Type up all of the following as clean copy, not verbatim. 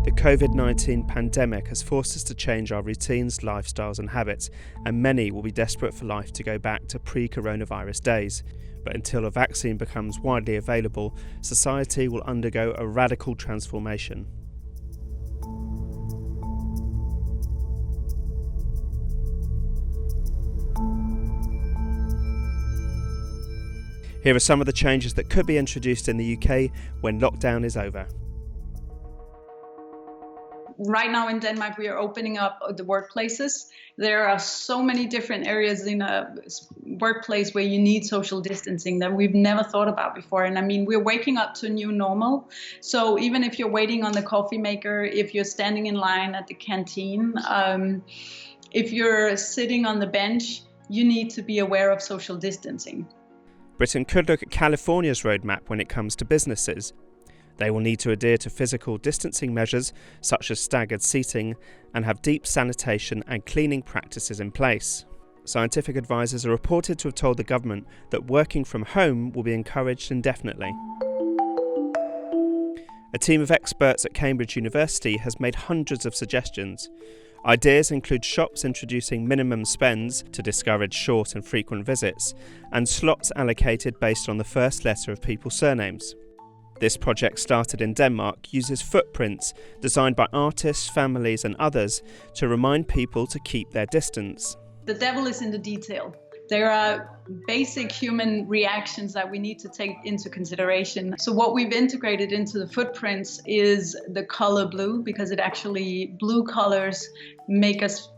The COVID-19 pandemic has forced us to change our routines, lifestyles and habits, and many will be desperate for life to go back to pre-coronavirus days. But until a vaccine becomes widely available, society will undergo a radical transformation. Here are some of the changes that could be introduced in the UK when lockdown is over. Right now in Denmark, we are opening up the workplaces. There are so many different areas in a workplace where you need social distancing that we've never thought about before. And I mean, we're waking up to a new normal. So even if you're waiting on the coffee maker, if you're standing in line at the canteen, if you're sitting on the bench, you need to be aware of social distancing. Britain could look at California's roadmap when it comes to businesses. They will need to adhere to physical distancing measures such as staggered seating and have deep sanitation and cleaning practices in place. Scientific advisors are reported to have told the government that working from home will be encouraged indefinitely. A team of experts at Cambridge University has made hundreds of suggestions. Ideas include shops introducing minimum spends to discourage short and frequent visits, and slots allocated based on the first letter of people's surnames. This project, started in Denmark, uses footprints designed by artists, families and others to remind people to keep their distance. The devil is in the detail. There are basic human reactions that we need to take into consideration. So what we've integrated into the footprints is the color blue, because blue colors make us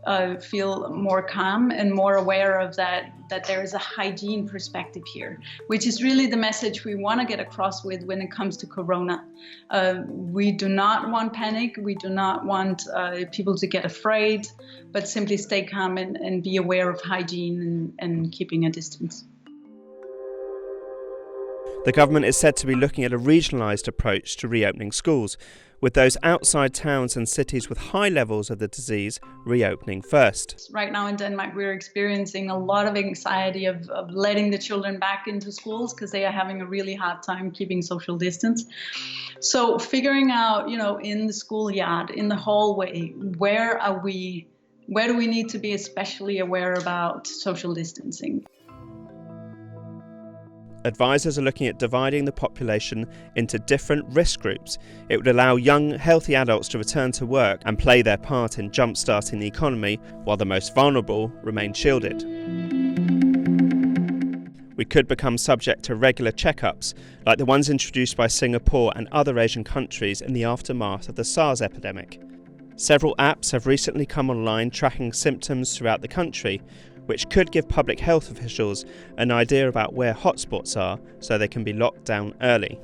feel more calm and more aware of that there is a hygiene perspective here, which is really the message we want to get across with when it comes to Corona. We do not want panic. We do not want people to get afraid, but simply stay calm and be aware of hygiene and keeping a distance. The government is said to be looking at a regionalised approach to reopening schools, with those outside towns and cities with high levels of the disease reopening first. Right now in Denmark, we're experiencing a lot of anxiety of letting the children back into schools because they are having a really hard time keeping social distance. So figuring out, in the schoolyard, in the hallway, where do we need to be especially aware about social distancing? Advisors are looking at dividing the population into different risk groups. It would allow young, healthy adults to return to work and play their part in jump-starting the economy, while the most vulnerable remain shielded. We could become subject to regular checkups, like the ones introduced by Singapore and other Asian countries in the aftermath of the SARS epidemic. Several apps have recently come online tracking symptoms throughout the country, which could give public health officials an idea about where hotspots are so they can be locked down early.